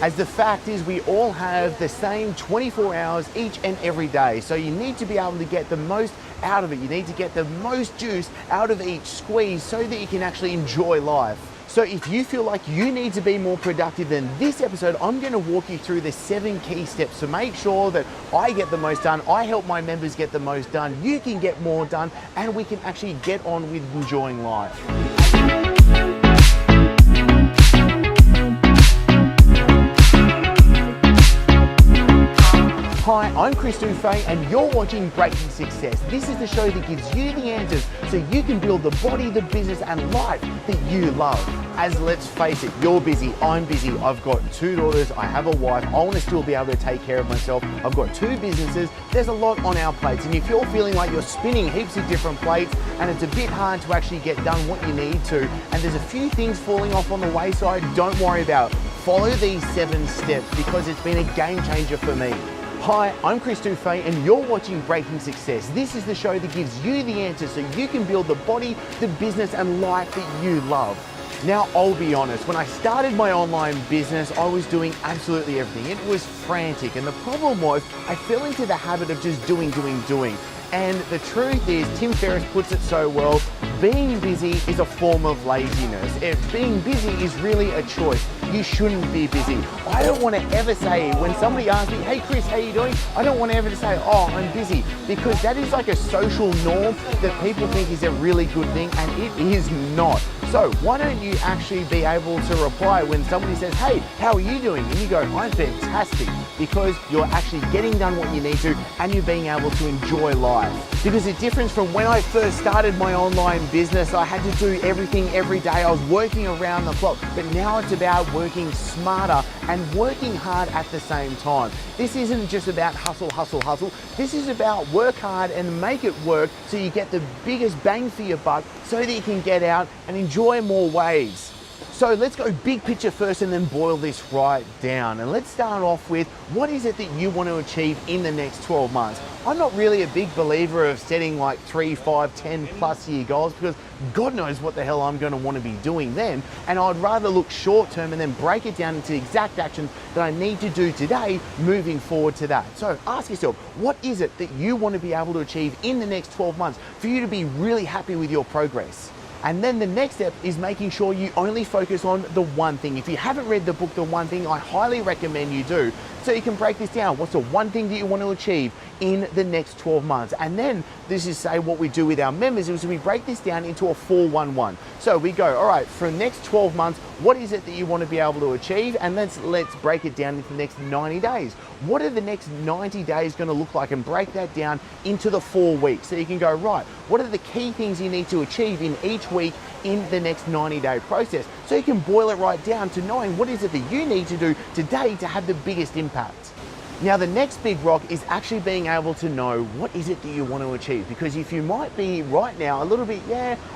as the fact is we all have the same 24 hours each and every day. So you need to be able to get the most out of it. You need to get the most juice out of each squeeze so that you can actually enjoy life. So if you feel like you need to be more productive, then this episode, I'm going to walk you through the 7 key steps to make sure that I get the most done, I help my members get the most done, you can get more done, and we can actually get on with enjoying life. Hi, I'm Chris Dufay and you're watching Breaking Success. This is the show that gives you the answers so you can build the body, the business and life that you love. As let's face it, you're busy, I'm busy, I've got 2 daughters, I have a wife, I want to still be able to take care of myself, I've got 2 businesses, there's a lot on our plates, and if you're feeling like you're spinning heaps of different plates and it's a bit hard to actually get done what you need to, and there's a few things falling off on the wayside, don't worry about it. Follow these 7 steps because it's been a game changer for me. Hi, I'm Chris Dufay and you're watching Breaking Success. This is the show that gives you the answers so you can build the body, the business and life that you love. Now, I'll be honest, when I started my online business, I was doing absolutely everything. It was frantic, and the problem was I fell into the habit of just doing. And the truth is, Tim Ferriss puts it so well, being busy is a form of laziness. If being busy is really a choice, you shouldn't be busy. I don't want to ever say, when somebody asks me, hey Chris, how you doing? I don't want to ever say, oh, I'm busy, because that is like a social norm that people think is a really good thing, and it is not. So why don't you actually be able to reply when somebody says, hey, how are you doing? And you go, I'm fantastic, because you're actually getting done what you need to and you're being able to enjoy life. Because the difference from when I first started my online business, I had to do everything every day. I was working around the clock, but now it's about working smarter and working hard at the same time. This isn't just about hustle. This is about work hard and make it work so you get the biggest bang for your buck so that you can get out and enjoy more waves. So let's go big picture first and then boil this right down. And let's start off with, what is it that you want to achieve in the next 12 months? I'm not really a big believer of setting like 3, 5, 10 plus year goals, because God knows what the hell I'm going to want to be doing then. And I'd rather look short term and then break it down into exact actions that I need to do today moving forward to that. So ask yourself, what is it that you want to be able to achieve in the next 12 months for you to be really happy with your progress? And then the next step is making sure you only focus on the one thing. If you haven't read the book, The One Thing, I highly recommend you do. So you can break this down. What's the one thing that you want to achieve in the next 12 months? And then this is say what we do with our members is we break this down into a 4-1-1. So we go, all right, for the next 12 months, what is it that you want to be able to achieve? And let's break it down into the next 90 days. What are the next 90 days going to look like? And break that down into the 4 weeks. So you can go, right, what are the key things you need to achieve in each week in the next 90-day process? So you can boil it right down to knowing what is it that you need to do today to have the biggest impact. Now, the next big rock is actually being able to know what is it that you want to achieve. Because if you might be right now a little bit,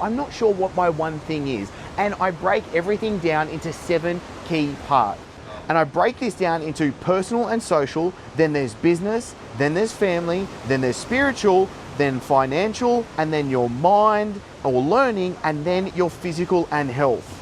I'm not sure what my one thing is. And I break everything down into 7 key parts. And I break this down into personal and social, then there's business, then there's family, then there's spiritual, then financial, and then your mind or learning, and then your physical and health.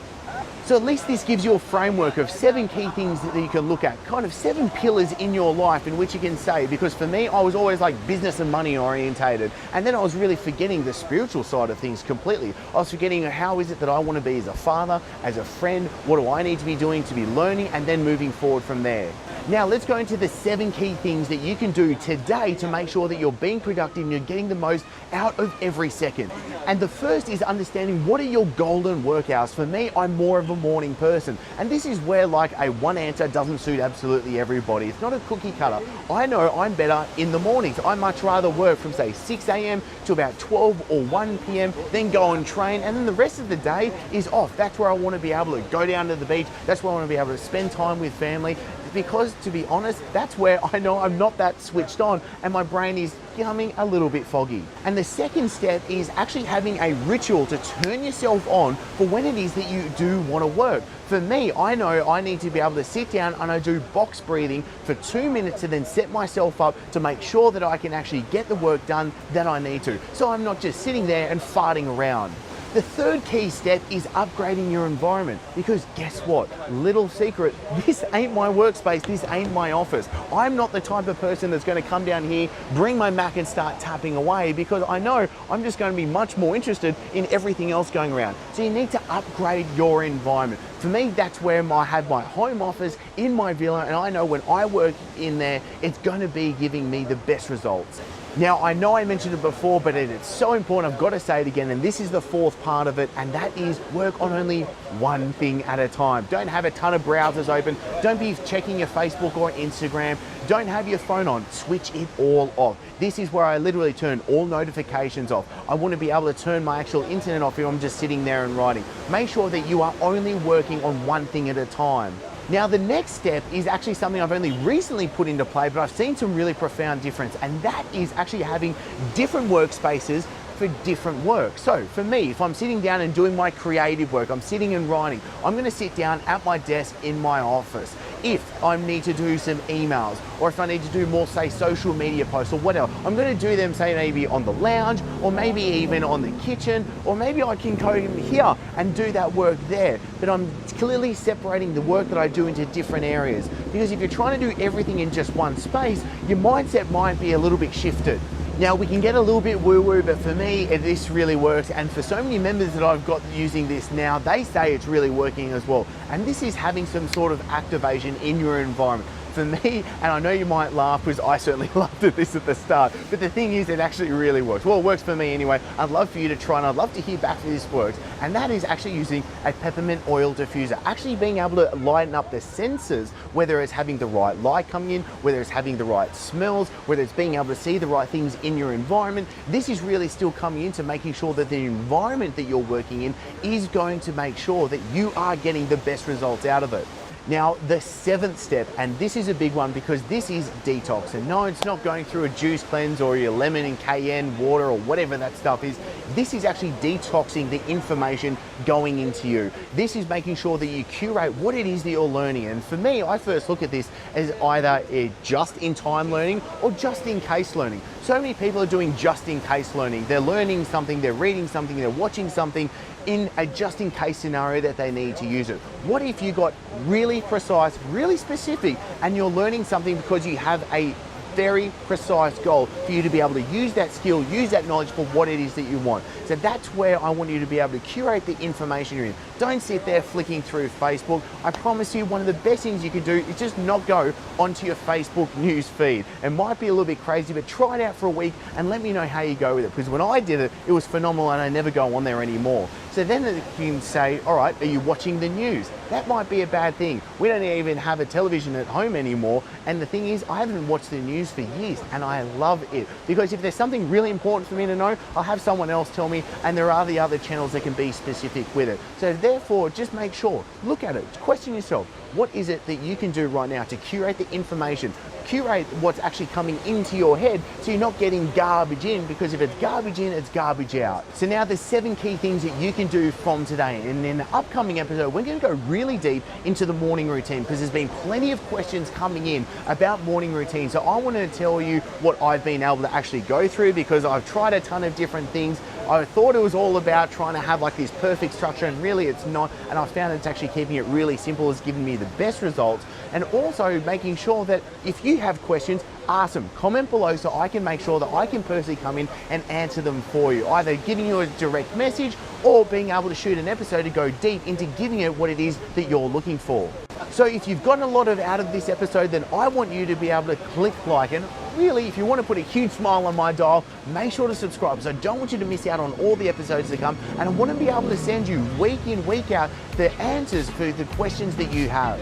So at least this gives you a framework of 7 key things that you can look at, kind of 7 pillars in your life in which you can say, because for me, I was always like business and money orientated. And then I was really forgetting the spiritual side of things completely. I was forgetting how is it that I want to be as a father, as a friend, what do I need to be doing to be learning, and then moving forward from there. Now let's go into the 7 key things that you can do today to make sure that you're being productive and you're getting the most out of every second. And the first is understanding what are your golden workouts. For me, I'm more of a morning person. And this is where like a one answer doesn't suit absolutely everybody. It's not a cookie cutter. I know I'm better in the mornings. I much rather work from say 6 a.m. to about 12 or 1 p.m, then go and train. And then the rest of the day is off. That's where I want to be able to go down to the beach. That's where I want to be able to spend time with family. Because to be honest, that's where I know I'm not that switched on and my brain is becoming a little bit foggy. And the second step is actually having a ritual to turn yourself on for when it is that you do want to work. For me, I know I need to be able to sit down and I do box breathing for 2 minutes to then set myself up to make sure that I can actually get the work done that I need to. So I'm not just sitting there and farting around. The third key step is upgrading your environment, because guess what? Little secret, this ain't my workspace, this ain't my office. I'm not the type of person that's going to come down here, bring my Mac and start tapping away, because I know I'm just going to be much more interested in everything else going around. So you need to upgrade your environment. For me, that's where I have my home office in my villa, and I know when I work in there, it's going to be giving me the best results. Now, I know I mentioned it before, but it's so important, I've got to say it again, and this is the fourth part of it, and that is work on only one thing at a time. Don't have a ton of browsers open. Don't be checking your Facebook or Instagram. Don't have your phone on. Switch it all off. This is where I literally turn all notifications off. I want to be able to turn my actual internet off if I'm just sitting there and writing. Make sure that you are only working on one thing at a time. Now, the next step is actually something I've only recently put into play, but I've seen some really profound difference, and that is actually having different workspaces for different work. So for me, if I'm sitting down and doing my creative work, I'm sitting and writing, I'm going to sit down at my desk in my office. If I need to do some emails, or if I need to do more, say, social media posts or whatever, I'm going to do them, say, maybe on the lounge, or maybe even on the kitchen, or maybe I can go here and do that work there. But I'm clearly separating the work that I do into different areas, because if you're trying to do everything in just one space, your mindset might be a little bit shifted. Now, we can get a little bit woo-woo, but for me, this really works. And for so many members that I've got using this now, they say it's really working as well. And this is having some sort of activation in your environment. For me, and I know you might laugh because I certainly laughed at this at the start, but the thing is, it actually really works. Well, it works for me anyway. I'd love for you to try, and I'd love to hear back if this works. And that is actually using a peppermint oil diffuser, actually being able to lighten up the senses, whether it's having the right light coming in, whether it's having the right smells, whether it's being able to see the right things in your environment. This is really still coming into making sure that the environment that you're working in is going to make sure that you are getting the best results out of it. Now, the seventh step, and this is a big one because this is detox. And no, it's not going through a juice cleanse or your lemon and cayenne water or whatever that stuff is. This is actually detoxing the information going into you. This is making sure that you curate what it is that you're learning. And for me, I first look at this as either a just-in-time learning or just-in-case learning. So many people are doing just-in-case learning. They're learning something, they're reading something, they're watching something in a just-in-case scenario that they need to use it. What if you got really precise, really specific, and you're learning something because you have a very precise goal for you to be able to use that skill, use that knowledge for what it is that you want. So that's where I want you to be able to curate the information you're in. Don't sit there flicking through Facebook. I promise you, one of the best things you can do is just not go onto your Facebook news feed. It might be a little bit crazy, but try it out for a week and let me know how you go with it. Because when I did it, it was phenomenal and I never go on there anymore. So then you can say, all right, are you watching the news? That might be a bad thing. We don't even have a television at home anymore. And the thing is, I haven't watched the news for years and I love it. Because if there's something really important for me to know, I'll have someone else tell me, and there are the other channels that can be specific with it. So therefore, just make sure, look at it, question yourself, what is it that you can do right now to curate the information, curate what's actually coming into your head so you're not getting garbage in, because if it's garbage in, it's garbage out. So now there's 7 key things that you can do from today. And in the upcoming episode, we're going to go really deep into the morning routine, because there's been plenty of questions coming in about morning routine. So I want to tell you what I've been able to actually go through, because I've tried a ton of different things. I thought it was all about trying to have like this perfect structure, and really it's not. And I found it's actually keeping it really simple has given me the best results. And also making sure that if you have questions, ask them, comment below so I can make sure that I can personally come in and answer them for you, either giving you a direct message or being able to shoot an episode to go deep into giving it what it is that you're looking for. So if you've gotten a lot out of this episode, then I want you to be able to click like, and really, if you want to put a huge smile on my dial, make sure to subscribe, because I don't want you to miss out on all the episodes to come, and I want to be able to send you week in, week out the answers for the questions that you have.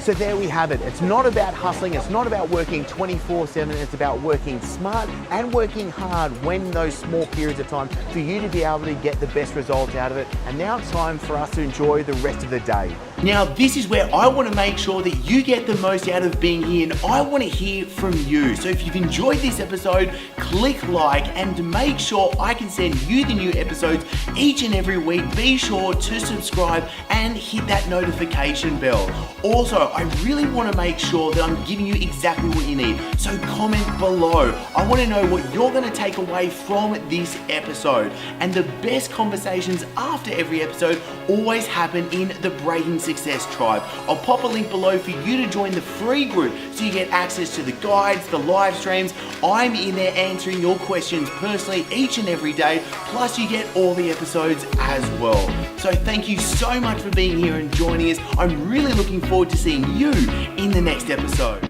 So there we have it. It's not about hustling. It's not about working 24/7. It's about working smart and working hard when those small periods of time for you to be able to get the best results out of it. And now it's time for us to enjoy the rest of the day. Now, this is where I want to make sure that you get the most out of being here, and I want to hear from you. So if you've enjoyed this episode, click like, and to make sure I can send you the new episodes each and every week, be sure to subscribe and hit that notification bell. Also, I really want to make sure that I'm giving you exactly what you need. So comment below. I want to know what you're going to take away from this episode. And the best conversations after every episode always happen in the Breaking Success Tribe. I'll pop a link below for you to join the free group so you get access to the guides, the live streams. I'm in there answering your questions personally each and every day, plus you get all the episodes as well. So thank you so much for being here and joining us. I'm really looking forward to seeing you in the next episode.